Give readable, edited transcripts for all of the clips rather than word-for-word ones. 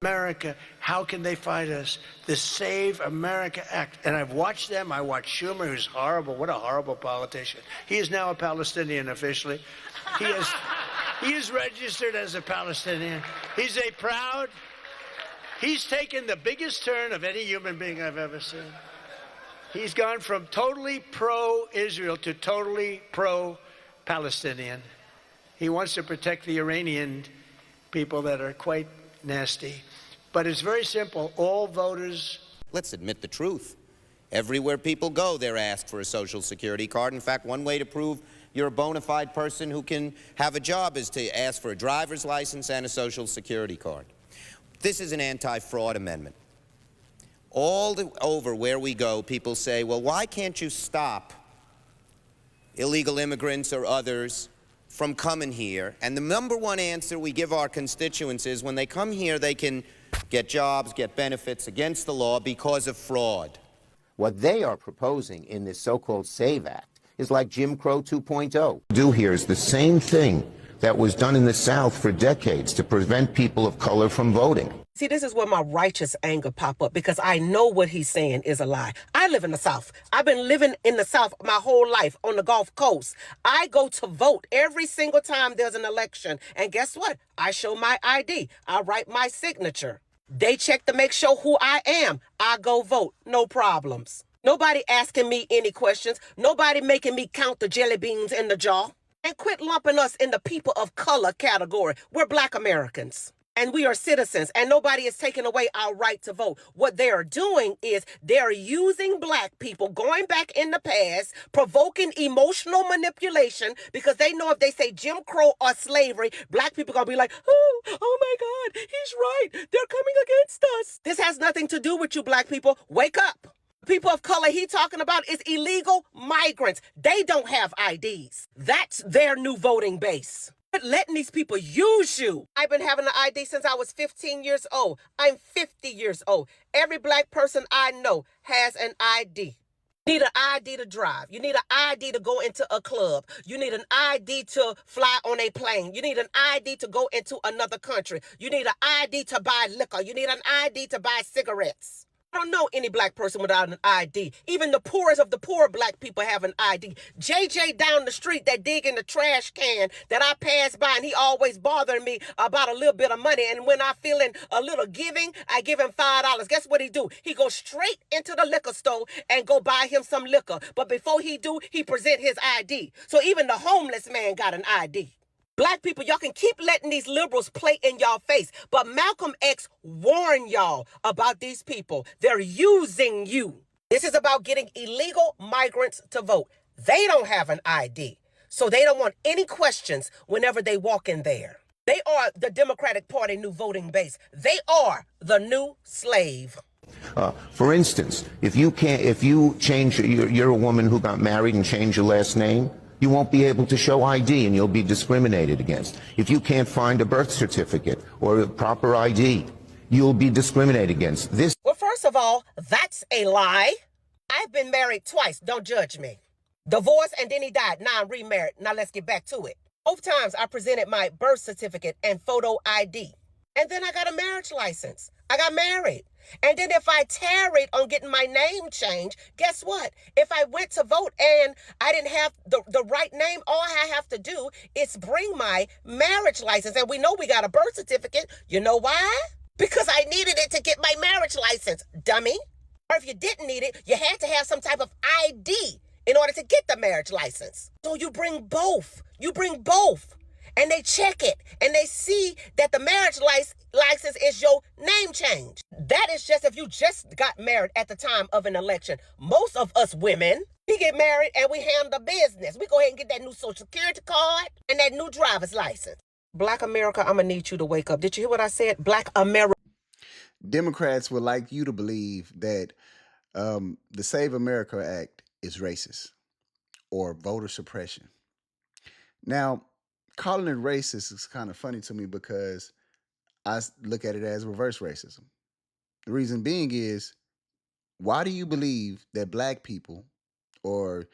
America, how can they fight us? The Save America Act. And I've watched them. I watched Schumer, who's horrible. What a horrible politician. He is now a Palestinian officially. He is registered as a Palestinian. He's taken the biggest turn of any human being I've ever seen. He's gone from totally pro-Israel to totally pro-Palestinian. He wants to protect the Iranian people that are quite nasty. But it's very simple. All voters... Let's admit the truth. Everywhere people go, they're asked for a Social Security card. In fact, one way to prove you're a bona fide person who can have a job is to ask for a driver's license and a Social Security card. This is an anti-fraud amendment. Over where we go, people say, well, why can't you stop illegal immigrants or others from coming here? And the number one answer we give our constituents is when they come here, they can get jobs, get benefits against the law because of fraud. What they are proposing in this so-called SAVE Act is like Jim Crow 2.0. Do here is the same thing that was done in the South for decades to prevent people of color from voting. See, this is where my righteous anger pop up, because I know what he's saying is a lie. I live in the South. I've been living in the South my whole life on the Gulf Coast. I go to vote every single time there's an election. And guess what? I show my ID. I write my signature. They check to make sure who I am. I go vote. No problems. Nobody asking me any questions. Nobody making me count the jelly beans in the jar. And quit lumping us in the people of color category. We're Black Americans. And we are citizens, and nobody is taking away our right to vote. What they are doing is they're using Black people, going back in the past, provoking emotional manipulation, because they know if they say Jim Crow or slavery, Black people are going to be like, oh my God, he's right. They're coming against us. This has nothing to do with you, Black people. Wake up. People of color he talking about is illegal migrants. They don't have IDs. That's their new voting base. Letting these people use you. I've been having an ID since I was 15 years old. I'm 50 years old. Every Black person I know has an ID. You need an ID to drive. You need an ID to go into a club. You need an ID to fly on a plane. You need an ID to go into another country. You need an ID to buy liquor. You need an ID to buy cigarettes. I don't know any Black person without an ID. Even the poorest of the poor Black people have an ID. JJ down the street that dig in the trash can that I pass by, and he always bothering me about a little bit of money. And when I feeling a little giving, I give him $5. Guess what he do? He go straight into the liquor store and go buy him some liquor. But before he do, he present his ID. So even the homeless man got an ID. Black people, y'all can keep letting these liberals play in y'all face, but Malcolm X warned y'all about these people. They're using you. This is about getting illegal migrants to vote. They don't have an ID, so they don't want any questions whenever they walk in there. They are the Democratic Party new voting base. They are the new slave. For instance, if you change, you're a woman who got married and changed your last name, you won't be able to show ID and you'll be discriminated against. If you can't find a birth certificate or a proper ID, you'll be discriminated against. Well, first of all, that's a lie. I've been married twice. Don't judge me. Divorced and then he died. Now I'm remarried. Now let's get back to it. Both times I presented my birth certificate and photo ID. And then I got a marriage license. I got married. And then if I tarried on getting my name changed, guess what? If I went to vote and I didn't have the right name, all I have to do is bring my marriage license. And we know we got a birth certificate. You know why? Because I needed it to get my marriage license, dummy. Or if you didn't need it, you had to have some type of ID in order to get the marriage license. So you bring both. You bring both. And they check it, and they see that the marriage license is your name change. That is just if you just got married at the time of an election. Most of us women, we get married and we handle business. We go ahead and get that new Social Security card and that new driver's license. Black America, I'm going to need you to wake up. Did you hear what I said? Black America. Democrats would like you to believe that the Save America Act is racist or voter suppression. Now, calling it racist is kind of funny to me because I look at it as reverse racism. The reason being is, why do you believe that Black people or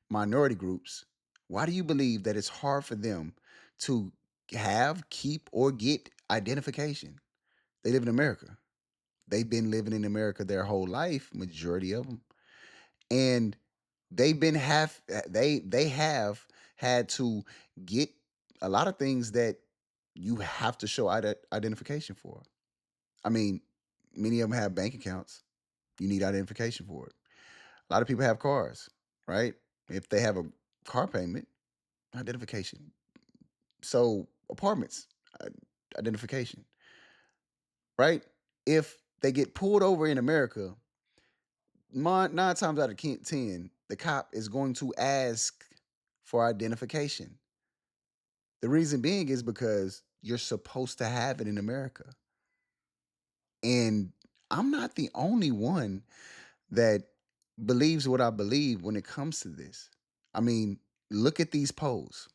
minority groups, why do you believe that it's hard for them to have, keep, or get identification? They live in America. They've been living in America their whole life, majority of them, and they have had to get a lot of things that you have to show identification for. I mean, many of them have bank accounts. You need identification for it. A lot of people have cars, right? If they have a car payment, identification. So apartments, uh, identification, right? If they get pulled over in America, nine times out of 10, the cop is going to ask for identification. The reason being is because you're supposed to have it in America. And I'm not the only one that believes what I believe when it comes to this. I mean, look at these polls.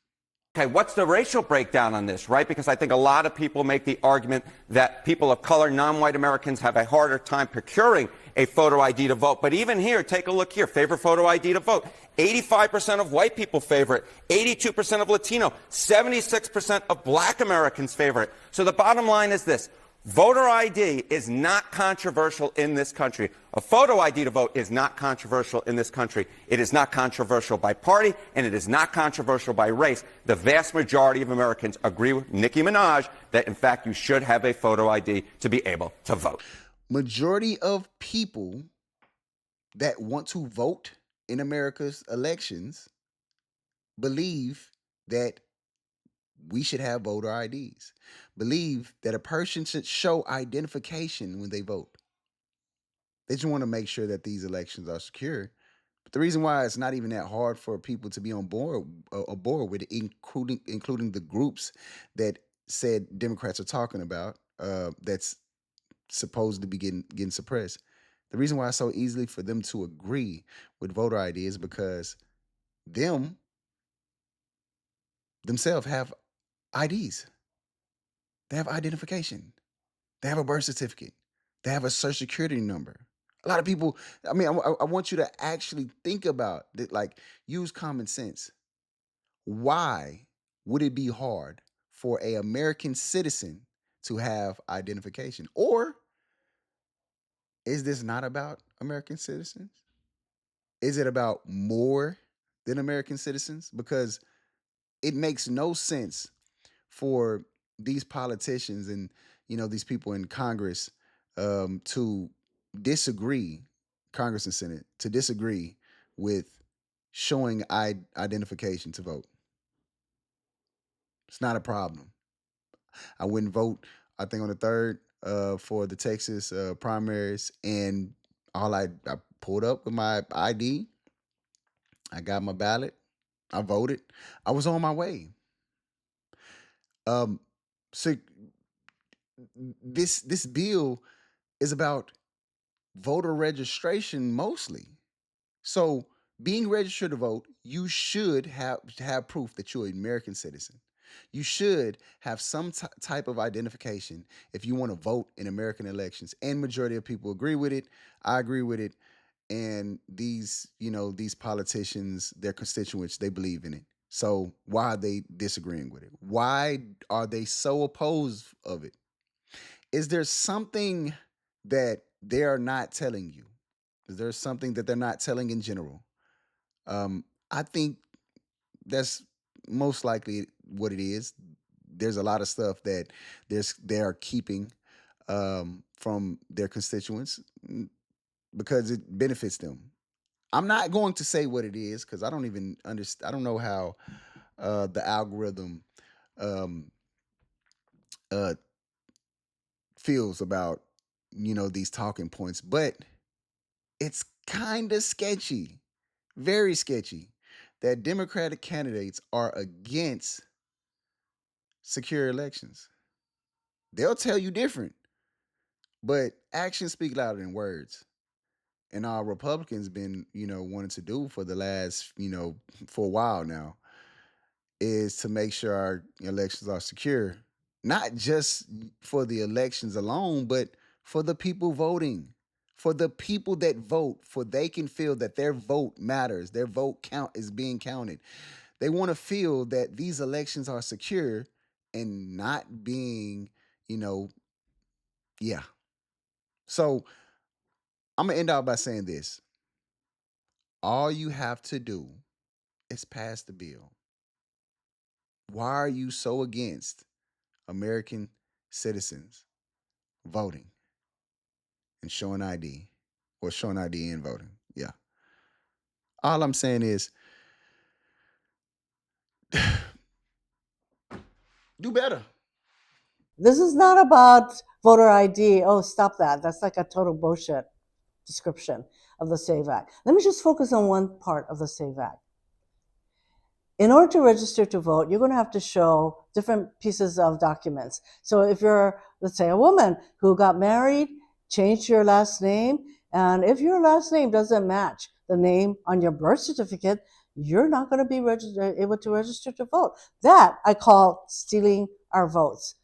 Okay, what's the racial breakdown on this, right? Because I think a lot of people make the argument that people of color, non-white Americans, have a harder time procuring a photo ID to vote. But even here, take a look here. Favorite photo ID to vote. 85% of white people favor it. 82% of Latino. 76% of black Americans favor it. So the bottom line is this. Voter ID is not controversial in this country. A photo ID to vote is not controversial in this country. It is not controversial by party, and it is not controversial by race. The vast majority of Americans agree with Nicki Minaj that, in fact, you should have a photo ID to be able to vote. Majority of people that want to vote in America's elections believe that we should have voter IDs, believe that a person should show identification when they vote. They just want to make sure that these elections are secure. But the reason why it's not even that hard for people to be on board with it, including the groups that said Democrats are talking about, that's supposed to be getting suppressed. The reason why it's so easily for them to agree with voter ID is because themselves have IDs. They have identification. They have a birth certificate. They have a social security number. A lot of people, I mean, I want you to actually think about it, like use common sense. Why would it be hard for an American citizen to have identification? Or is this not about American citizens? Is it about more than American citizens? Because it makes no sense for these politicians and these people in Congress to disagree, Congress and Senate, to disagree with showing identification to vote. It's not a problem. I wouldn't vote, I think, on the 3rd for the Texas primaries, and I pulled up with my ID. I got my ballot. I voted. I was on my way. So this bill is about voter registration mostly. So being registered to vote, you should have proof that you're an American citizen. You should have some type of identification if you want to vote in American elections. And majority of people agree with it. I agree with it. And these politicians, their constituents, they believe in it. So why are they disagreeing with it? Why are they so opposed of it? Is there something that they are not telling you? Is there something that they're not telling in general? I think that's most likely what it is. There's a lot of stuff that they are keeping from their constituents because it benefits them. I'm not going to say what it is because I don't even understand. I don't know how the algorithm uh, feels about these talking points, but it's kind of sketchy, very sketchy, that Democratic candidates are against secure elections. They'll tell you different, but actions speak louder than words. And our Republicans been wanting to do for the last for a while now is to make sure our elections are secure, not just for the elections alone, but for the people voting, for the people that vote, for they can feel that their vote matters, their vote count is being counted. They want to feel that these elections are secure and not being, Yeah. So I'm going to end out by saying this. All you have to do is pass the bill. Why are you so against American citizens voting and showing ID or showing ID and voting? Yeah. All I'm saying is do better. This is not about voter ID. Oh, stop that. That's like a total bullshit description of the SAVE Act. Let me just focus on one part of the SAVE Act. In order to register to vote, you're going to have to show different pieces of documents. So if you're, let's say, a woman who got married, changed your last name, and if your last name doesn't match the name on your birth certificate, you're not going to be able to register to vote. That I call stealing our votes.